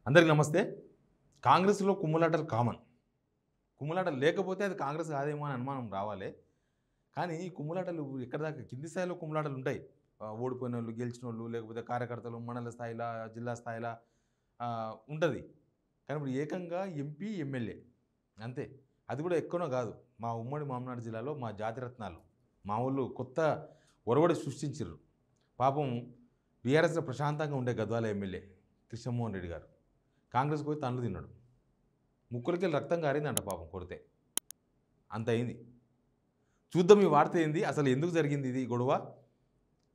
అందరికీ నమస్తే. కాంగ్రెస్‌లో కుమ్ములాటలు కామన్. కుమ్ములాటలు లేకపోతే అది కాంగ్రెస్ కాదేమో అని అనుమానం రావాలి. కానీ ఈ కుమ్ములాటలు ఎక్కడిదాకా కింది స్థాయిలో కుమ్ములాటలు ఉంటాయి. ఓడిపోయినోళ్ళు, గెలిచినోళ్ళు, లేకపోతే కార్యకర్తలు మండల స్థాయిలో, జిల్లా స్థాయిలో ఉంటది. కానీ ఇప్పుడు ఏకంగా ఎంపీ, ఎమ్మెల్యే అంతే. అది కూడా ఎక్కడో కాదు. మా ఉమ్మడి మామనాడు జిల్లాలో మా జాతిరత్నాలు మా ఊళ్ళు కొత్త ఒరవడి సృష్టించారు. పాపం బీఆర్ఎస్‌లో ప్రశాంతంగా ఉండే గద్వాల ఎమ్మెల్యే కృష్ణమోహన్ రెడ్డి గారు కాంగ్రెస్‌కి పోయి తన్నులు తిన్నాడు. ముక్కులకి రక్తం కారిందంట పాపం కొడితే. అంత అయింది. చూద్దాం ఈ వార్త ఏంది, అసలు ఎందుకు జరిగింది ఇది గొడవ.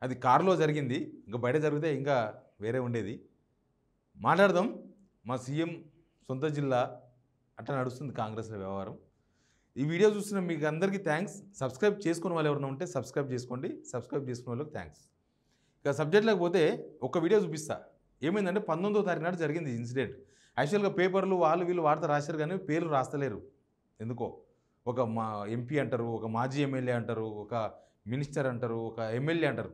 అది కారులో జరిగింది, ఇంకా బయట జరిగితే ఇంకా వేరే ఉండేది. మాట్లాడదాం. మా సీఎం సొంత జిల్లా అట్లా నడుస్తుంది కాంగ్రెస్లో వ్యవహారం. ఈ వీడియో చూస్తున్న మీకు అందరికీ థ్యాంక్స్. సబ్స్క్రైబ్ చేసుకున్న వాళ్ళు ఎవరైనా ఉంటే సబ్స్క్రైబ్ చేసుకోండి. సబ్స్క్రైబ్ చేసుకున్న వాళ్ళకి థ్యాంక్స్. ఇక సబ్జెక్ట్లోకి పోతే ఒక వీడియో చూపిస్తా. ఏమైందంటే 19వ తారీఖు నాడు జరిగింది ఇన్సిడెంట్. యాక్చువల్గా పేపర్లు వాళ్ళు వీళ్ళు వార్త రాశారు కానీ పేర్లు రాస్తలేరు ఎందుకో. ఒక మా ఎంపీ అంటారు, ఒక మాజీ ఎమ్మెల్యే అంటారు, ఒక మినిస్టర్ అంటారు, ఒక ఎమ్మెల్యే అంటారు.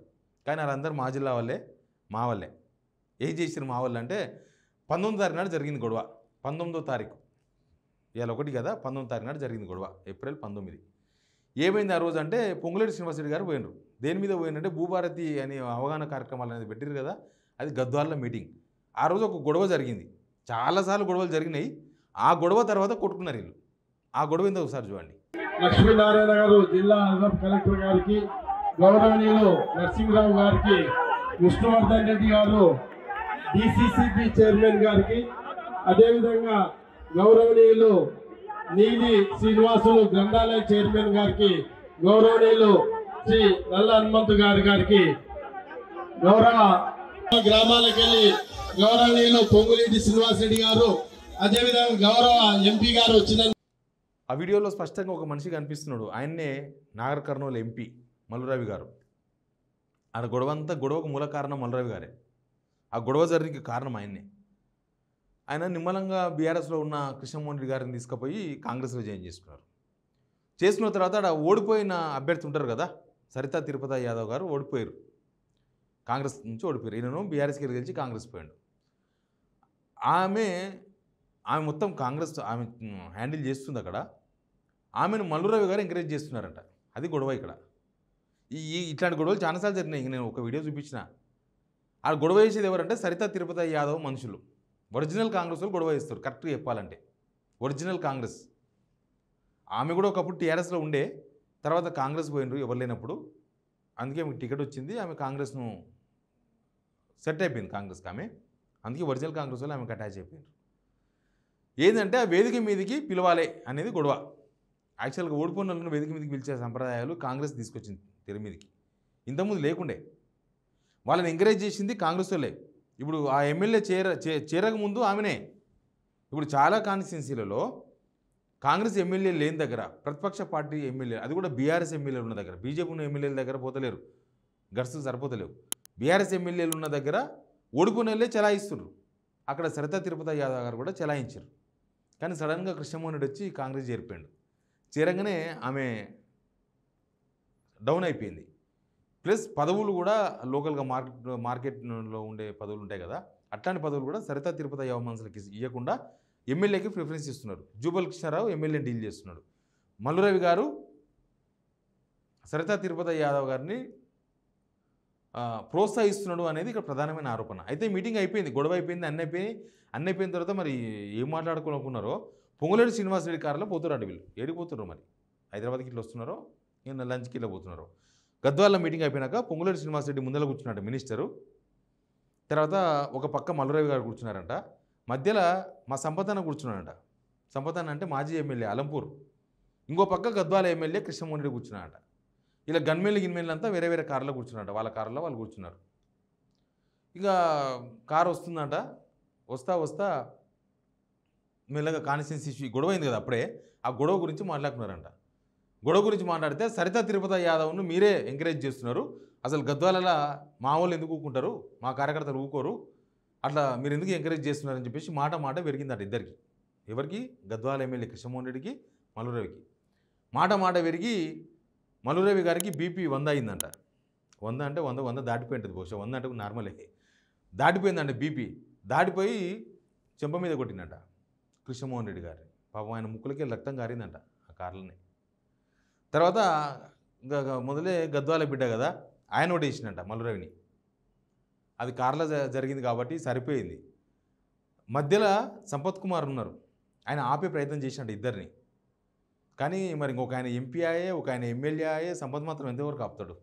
కానీ వాళ్ళందరూ మా జిల్లా వాళ్ళే, మా వాళ్ళే. ఏం చేసారు మా వాళ్ళు అంటే 19వ తారీఖు నాడు జరిగింది గొడవ. 19వ తారీఖు ఇవాళ ఒకటి కదా, 19వ తారీఖు నాడు జరిగింది గొడవ. ఏప్రిల్ 19. ఏమైంది ఆ రోజు అంటే పొంగులేటి శ్రీనివాసరెడ్డి గారు పోయినరు. దేని మీద పోయినంటే భూభారతి అనే అవగాహన కార్యక్రమాలు అనేది పెట్టారు కదా, అది గద్వాల మీటింగ్. ఆ రోజు ఒక గొడవ జరిగింది. చాలాసార్లు గొడవలు జరిగినాయి. ఆ గొడవ తర్వాత కొట్టుకున్నారు వీళ్ళు. ఆ గొడవ ఏందో ఒకసారి చూడండి. లక్ష్మీనారాయణ గారు జిల్లా అదనపు కలెక్టర్ గారికి, గౌరవనీయులు నరసింహరావు గారికి, విష్ణువర్ధన్ రెడ్డి గారు డిసిసిబి చైర్మన్ గారికి, అదేవిధంగా గౌరవనీయులు నీలి శ్రీనివాసులు గ్రంథాలయ చైర్మన్ గారికి, గౌరవనీయులు శ్రీ నల్ల హనుమంతు గారికి, గౌరవ గ్రామాలకు వెళ్ళి గౌరవనీయులు పొంగులేటి శ్రీనివాసరెడ్డి గారు, అదేవిధంగా గౌరవ ఎంపీ గారు వచ్చిన ఆ వీడియోలో స్పష్టంగా ఒక మనిషి కనిపిస్తున్నాడు. ఆయన్నే నాగర్ కర్నూలు ఎంపీ మల్లురవి గారు. ఆ గొడవకు మూల కారణం మల్లురవి గారే. ఆ గొడవ జరిగే కారణం ఆయన్నే. ఆయన నిమ్మలంగా బీఆర్ఎస్లో ఉన్న కృష్ణమోహన్ రెడ్డి గారిని తీసుకుపోయి కాంగ్రెస్లో జాయిన్ చేసుకున్నారు. చేసుకున్న తర్వాత అక్కడ ఓడిపోయిన అభ్యర్థి ఉంటారు కదా, సరితా తిరుపతి యాదవ్ గారు ఓడిపోయారు. కాంగ్రెస్ నుంచి ఓడిపోయారు. ఈయనను బీఆర్ఎస్కి గెలిచి కాంగ్రెస్ పోయాడు. ఆమె మొత్తం కాంగ్రెస్ ఆమె హ్యాండిల్ చేస్తుంది అక్కడ. ఆమెను మల్లురవి గారు ఎంకరేజ్ చేస్తున్నారంట. అది గొడవ ఇక్కడ. ఇట్లాంటి గొడవలు చాలాసార్లు జరిగినాయి. నేను ఒక వీడియో చూపించిన. ఆ గొడవ వేసేది ఎవరంటే సరితా తిరుపతి యాదవ్ మనుషులు. ఒరిజినల్ కాంగ్రెస్ వాళ్ళు గొడవ వేస్తారు కరెక్ట్గా చెప్పాలంటే. ఒరిజినల్ కాంగ్రెస్. ఆమె కూడా ఒకప్పుడు టీఆర్ఎస్లో ఉండే, తర్వాత కాంగ్రెస్ పోయినరు ఎవరు లేనప్పుడు. అందుకే ఆమెకు టికెట్ వచ్చింది. ఆమె కాంగ్రెస్ను సెట్ అయిపోయింది కాంగ్రెస్కి ఆమె. అందుకే ఒరిజినల్ కాంగ్రెస్ వాళ్ళు ఆమెకు అటాచ్ అయిపోయినారు. ఏంటంటే ఆ వేదిక మీదకి పిలవాలి అనేది గొడవ. యాక్చువల్గా ఓడిపోయిన వాళ్ళను వేదిక మీదకి పిలిచే సంప్రదాయాలు కాంగ్రెస్ తీసుకొచ్చింది తెర మీదకి. ఇంతకుముందు లేకుండే. వాళ్ళని ఎంకరేజ్ చేసింది కాంగ్రెస్ వాళ్ళే. ఇప్పుడు ఆ ఎమ్మెల్యే చేరకముందు ఆమెనే. ఇప్పుడు చాలా కాన్స్టిట్యున్సీలలో కాంగ్రెస్ ఎమ్మెల్యే లేని దగ్గర, ప్రతిపక్ష పార్టీ ఎమ్మెల్యే, అది కూడా బీఆర్ఎస్ ఎమ్మెల్యేలు ఉన్న దగ్గర, బీజేపీ ఉన్న ఎమ్మెల్యేల దగ్గర పోతలేరు, గర్స్ సరిపోతలేవు. బీఆర్ఎస్ ఎమ్మెల్యేలు ఉన్న దగ్గర ఓడిపోయిన వాళ్ళే చెలాయిస్తున్నారు. అక్కడ సరితా తిరుపతి యాదవ్ గారు కూడా చెలాయించారు. కానీ సడన్గా కృష్ణమోహన్ రెడ్డి వచ్చి కాంగ్రెస్ చేరిపోయాడు. చేరంగానే ఆమె డౌన్ అయిపోయింది. ప్లస్ పదవులు కూడా లోకల్గా మార్కెట్లో ఉండే పదవులు ఉంటాయి కదా, అట్లాంటి పదవులు కూడా సరితా తిరుపతి యాదవ్ మనుషులకి ఇవ్వకుండా ఎమ్మెల్యేకి ప్రిఫరెన్స్ ఇస్తున్నారు. జూబల్ కృష్ణారావు ఎమ్మెల్యే డీల్ చేస్తున్నాడు. మల్లురవి గారు సరితా తిరుపతి యాదవ్ గారిని ప్రోత్సహిస్తున్నాడు అనేది ఇక్కడ ప్రధానమైన ఆరోపణ. అయితే మీటింగ్ అయిపోయింది, గొడవ అయిపోయింది, అన్నీ అయిపోయిన తర్వాత మరి ఏం మాట్లాడుకోనుకున్నారో పొంగులేటి శ్రీనివాసరెడ్డి కారులో పోతున్నారు. వీళ్ళు ఏడిపోతున్నారు మరి, హైదరాబాద్కి ఇట్లా వస్తున్నారో, నేను లంచ్కి ఇట్లా పోతున్నారు. గద్వాల మీటింగ్ అయిపోయినాక పొంగులేటి శ్రీనివాసరెడ్డి ముందర కూర్చున్నాడు మినిస్టరు. తర్వాత ఒక పక్క మల్లురవి గారు కూర్చున్నారంట. మధ్యలో మా సంపతన్న కూర్చున్నాడంట. సంపతన్న అంటే మాజీ ఎమ్మెల్యే అలంపూర్. ఇంకో పక్క గద్వాల ఎమ్మెల్యే కృష్ణమోహన్ రెడ్డి కూర్చున్నాడంట. ఇలా గిన్మెన్లు అంతా వేరే వేరే కార్లో కూర్చున్నారంట. వాళ్ళ కారులో వాళ్ళు కూర్చున్నారు. ఇక కారు వస్తుందంట. వస్తా మెల్లగా కాన్స్టిట్యున్సీ గొడవ అయింది కదా అప్పుడే. ఆ గొడవ గురించి మాట్లాడుకున్నారంట. గొడవ గురించి మాట్లాడితే సరితా తిరుపతి యాదవ్ను మీరే ఎంకరేజ్ చేస్తున్నారు, అసలు గద్వాలలో మా వాళ్ళు ఎందుకు ఊకుంటారు, మా కార్యకర్తలు ఊకోరు, అట్లా మీరు ఎందుకు ఎంకరేజ్ చేస్తున్నారని చెప్పేసి మాట పెరిగిందట ఇద్దరికి. ఎవరికి? గద్వాల ఎమ్మెల్యే కృష్ణమోహన్ రెడ్డికి, మల్లురవికి. మాట పెరిగి మల్లురవి గారికి బీపీ 100 అయిందంట. 100 అంటే 100 దాటిపోయి ఉంటుంది బహుశా. 100 అంటే నార్మలే. దాటిపోయిందంట బీపీ. దాటిపోయి చెంప మీద కొట్టినట కృష్ణమోహన్ రెడ్డి గారిని. పాపం ఆయన ముక్కులకి రక్తం కారిందంట ఆ కార్లోనే. తర్వాత మొదలే గద్వాల బిడ్డ కదా, ఆయన ఒకటి వేసినట్ట మల్లురవిని. అది కార్లో జరిగింది కాబట్టి సరిపోయింది. మధ్యలో సంపత్ కుమార్ ఉన్నారు, ఆయన ఆపే ప్రయత్నం చేసినట్టు ఇద్దరిని. కానీ మరి ఇంకొక ఆయన ఎంపీ ఆయే, ఒక ఆయన ఎమ్మెల్యే ఆయే, సంపత్ మాత్రం ఎంతవరకు ఆపుతాడు?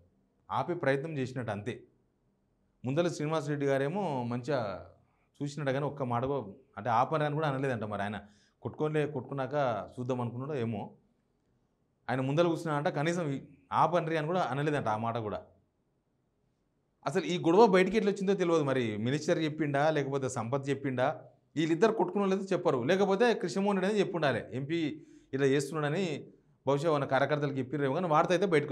ఆపే ప్రయత్నం చేసినట్టు అంతే. ముందర శ్రీనివాసరెడ్డి గారేమో మంచిగా చూసినట్టు కానీ ఒక్క మాట అంటే ఆపని అని కూడా అనలేదంట. మరి ఆయన కొట్టుకున్నాక చూద్దాం అనుకున్నాడో ఏమో. ఆయన ముందర కూర్చున్నాడంట, కనీసం ఆపండ్రి అని కూడా అనలేదంట ఆ మాట కూడా. అసలు ఈ గొడవ బయటికి ఎట్లా వచ్చిందో తెలియదు. మరి మినిస్టర్ చెప్పిండా లేకపోతే సంపత్ చెప్పిండా? వీళ్ళిద్దరు కొట్టుకున్న లేదు చెప్పరు, లేకపోతే కృష్ణమోహన్ రెడ్డి అనేది చెప్పి ఉండాలి ఎంపీ ఇలా చేస్తున్నాడని. బహుశా మన కార్యకర్తలకు చెప్పిర్రేమో, కానీ వార్త అయితే బయటకు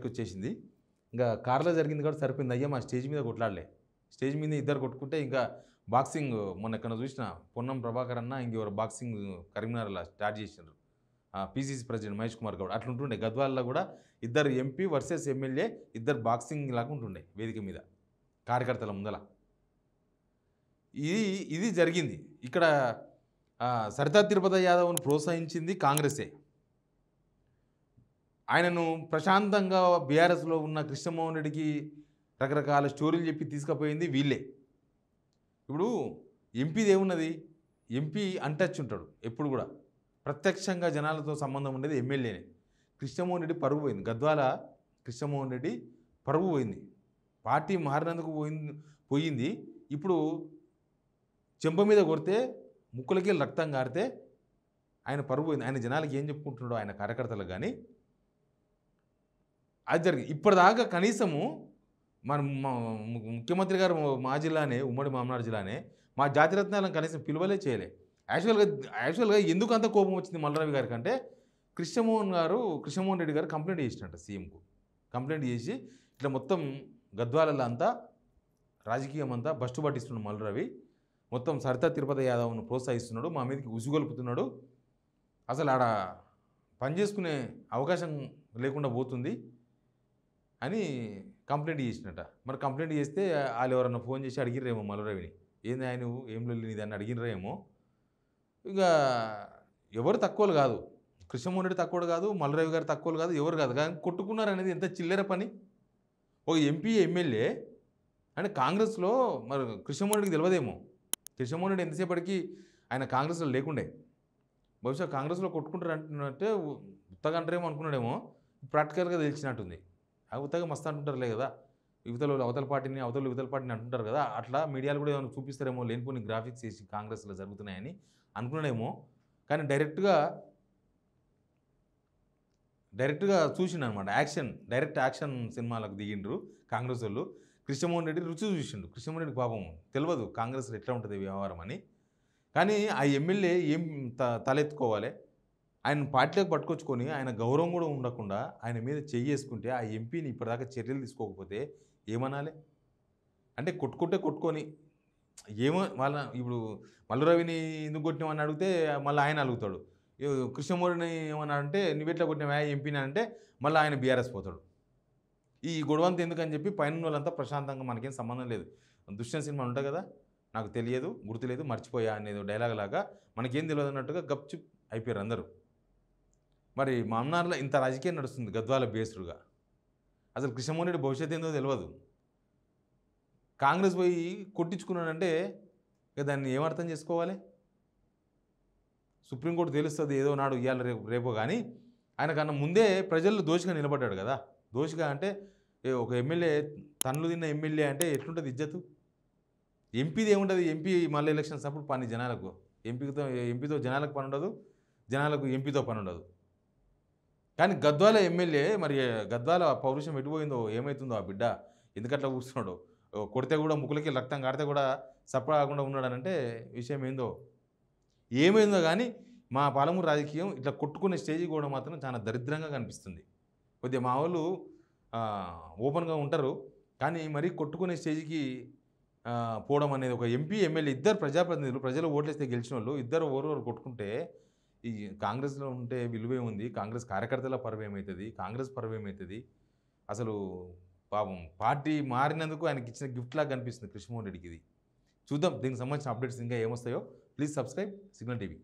వచ్చేసింది. ఇంకా కార్లో జరిగింది కాబట్టి సరిపోయింది. అయ్యా మా స్టేజ్ మీద కొట్లాడలే, స్టేజ్ మీద ఇద్దరు కొట్టుకుంటే ఇంకా బాక్సింగ్ మొన్న ఎక్కడ చూసిన పొన్నం ప్రభాకర్ అన్న ఇంకెవరు బాక్సింగ్ కరీంనగర్లో స్టార్ట్ చేసినారు. పీసీసీ ప్రెసిడెంట్ మహేష్ కుమార్ గౌడ్ అట్లా ఉంటుండే. గద్వాలలో కూడా ఇద్దరు ఎంపీ వర్సెస్ ఎమ్మెల్యే ఇద్దరు బాక్సింగ్ లాగా ఉంటుండే వేదిక మీద కార్యకర్తల ముందల. ఇది జరిగింది. ఇక్కడ సరితా తిరుపతి యాదవ్ను ప్రోత్సహించింది కాంగ్రెసే. ఆయనను ప్రశాంతంగా బీఆర్ఎస్లో ఉన్న కృష్ణమోహన్ రెడ్డికి రకరకాల స్టోరీలు చెప్పి తీసుకుపోయింది వీళ్ళే. ఇప్పుడు ఎంపీది ఏమున్నది? ఎంపీ అన్టచ్ ఉంటాడు ఎప్పుడు కూడా, ప్రత్యక్షంగా జనాలతో సంబంధం ఉండేది ఎమ్మెల్యేనే. కృష్ణమోహన్ రెడ్డి పరుగు పోయింది, గద్వాల కృష్ణమోహన్ రెడ్డి పరుగు పోయింది. పార్టీ మారినందుకు పోయింది. ఇప్పుడు చెంప మీద కొడితే ముక్కులకి రక్తం కారితే ఆయన పరుగు పోయింది. ఆయన జనాలకి ఏం చెప్పుకుంటున్నాడో ఆయన కార్యకర్తలకు కానీ అది జరిగింది. ఇప్పటిదాకా కనీసము మన ముఖ్యమంత్రి గారు మా జిల్లానే, ఉమ్మడి మామనాడు జిల్లానే మా జాతిరత్నాలను కనీసం పిలువలే చేయలే. యాక్చువల్గా ఎందుకు అంత కోపం వచ్చింది మల్లురవి గారికి అంటే, కృష్ణమోహన్ రెడ్డి గారు కంప్లైంట్ చేసినట్ట సీఎంకు. కంప్లైంట్ చేసి ఇట్లా మొత్తం గద్వాలలో అంతా రాజకీయం అంతా బస్టు పట్టిస్తున్నాడు మల్లురవి, మొత్తం సరితా తిరుపతి యాదవ్ను ప్రోత్సహిస్తున్నాడు, మా మీదకి ఉసుగొలుపుతున్నాడు, అసలు ఆడ పనిచేసుకునే అవకాశం లేకుండా పోతుంది అని కంప్లైంట్ చేసినట్ట. మరి కంప్లైంట్ చేస్తే వాళ్ళు ఎవరన్నా ఫోన్ చేసి అడిగిర్రేమో మల్లురవిని, ఏంది ఆయన ఏం లొల్లి దాన్ని అడిగినరేమో. ఇక ఎవరు తక్కువలు కాదు, కృష్ణమోహన్ రెడ్డి తక్కువ కాదు, మల్లురవి గారు తక్కువలు కాదు, ఎవరు కాదు. కానీ కొట్టుకున్నారు అనేది ఎంత చిల్లర పని. ఒక ఎంపీ ఎమ్మెల్యే అంటే కాంగ్రెస్లో మరి కృష్ణమోహన్ రెడ్డికి తెలియదేమో. కృష్ణమోహన్ రెడ్డి ఎంతసేపటికి ఆయన కాంగ్రెస్లో లేకుండే. బహుశా కాంగ్రెస్లో కొట్టుకుంటారు అంటున్నట్టే ఉత్తగా అంటారేమో అనుకున్నాడేమో. ప్రాక్టికల్గా తెలిసినట్టుంది. ఆ ఉత్తగా మస్తు అంటుంటారులే కదా, అవతల పార్టీని అంటుంటారు కదా, అట్లా మీడియాలు కూడా ఏమైనా చూపిస్తారేమో లేనిపోని గ్రాఫిక్స్ వేసి కాంగ్రెస్లో జరుగుతున్నాయని అనుకున్నాడేమో. కానీ డైరెక్ట్గా చూసిండు అనమాట. డైరెక్ట్ యాక్షన్ సినిమాలకు దిగిండ్రు కాంగ్రెస్ వాళ్ళు. కృష్ణమోహన్ రెడ్డి రుచి చూసిండు. కృష్ణమోహన్ రెడ్డి పాపం తెలియదు కాంగ్రెస్లో ఎట్లా ఉంటుంది వ్యవహారం అని. కానీ ఆ ఎమ్మెల్యే ఏం తలెత్తుకోవాలి, ఆయన పార్టీలోకి పట్టుకొచ్చుకొని ఆయన గౌరవం కూడా ఉండకుండా ఆయన మీద చెయ్యేసుకుంటే ఆ ఎంపీని ఇప్పటిదాకా చర్యలు తీసుకోకపోతే ఏమనాలి? అంటే కొట్టుకొని ఏమో వాళ్ళ ఇప్పుడు మల్లురవిని ఎందుకు కొట్టినామని అడిగితే మళ్ళీ ఆయన అడుగుతాడు. కృష్ణమోహన్ని ఏమన్నా అంటే నువ్వెట్లా కొట్టినావా ఎంపీని అంటే మళ్ళీ ఆయన బీఆర్ఎస్ పోతాడు. ఈ గొడవంతా ఎందుకని చెప్పి పైన వాళ్ళంతా ప్రశాంతంగా మనకేం సంబంధం లేదు. దుష్యంత్ సినిమా ఉంటుంది కదా, నాకు తెలియదు, గుర్తులేదు, మర్చిపోయా అనేది డైలాగ్ లాగా మనకేం తెలియదు అన్నట్టుగా గప్చుప్ అయిపోయారు అందరూ. మరి మామనార్లో ఇంత రాజకీయం నడుస్తుంది గద్వాల బేస్డ్గా. అసలు కృష్ణమోహన్ రెడ్డి భవిష్యత్తు ఏందో తెలియదు. కాంగ్రెస్ పోయి కొట్టించుకున్నాడంటే ఇక దాన్ని ఏమర్థం చేసుకోవాలి? సుప్రీంకోర్టు తెలుస్తుంది ఏదో నాడు ఇవాళ రేపో. కానీ ఆయనకన్నా ముందే ప్రజల్లో దోషిగా నిలబడ్డాడు కదా. దోషిగా అంటే ఒక ఎమ్మెల్యే తన్నులు తిన్న ఎమ్మెల్యే అంటే ఎట్లుంటుంది ఇజ్జతు? ఎంపీది ఏముంటుంది? ఎంపీ మళ్ళీ ఎలక్షన్స్ అప్పుడు పని జనాలకు, ఎంపీతో జనాలకు పని ఉండదు, జనాలకు ఎంపీతో పని ఉండదు. కానీ గద్వాల ఎమ్మెల్యే మరి గద్వాల పౌరుషం ఎటుపోయిందో, ఏమవుతుందో ఆ బిడ్డ ఎందుకట్లా కూర్చున్నాడో, కొడితే కూడా ముక్కులకి రక్తం కాడితే కూడా సపడా కాకుండా ఉన్నాడనంటే విషయం ఏమైందో కానీ మా పాలమూరు రాజకీయం ఇట్లా కొట్టుకునే స్టేజ్కి కూడా మాత్రం చాలా దరిద్రంగా కనిపిస్తుంది. కొద్దిగా మా వాళ్ళు ఓపెన్గా ఉంటారు, కానీ మరీ కొట్టుకునే స్టేజ్కి పోవడం అనేది. ఒక ఎంపీ ఎమ్మెల్యే ఇద్దరు ప్రజాప్రతినిధులు, ప్రజలు ఓట్లేస్తే గెలిచిన వాళ్ళు ఇద్దరు ఓరు కొట్టుకుంటే ఈ కాంగ్రెస్లో ఉంటే విలువే ఉంది? కాంగ్రెస్ కార్యకర్తల పరువు ఏమవుతుంది? కాంగ్రెస్ పరువు ఏమవుతుంది? అసలు పాపం పార్టీ మారినందుకు ఆయనకి ఇచ్చిన గిఫ్ట్ లాగా కనిపిస్తుంది కృష్ణమోహన్ రెడ్డికి ఇది. చూద్దాం దీనికి సంబంధించిన అప్డేట్స్ ఇంకా ఏమొస్తాయో. Please subscribe signal TV.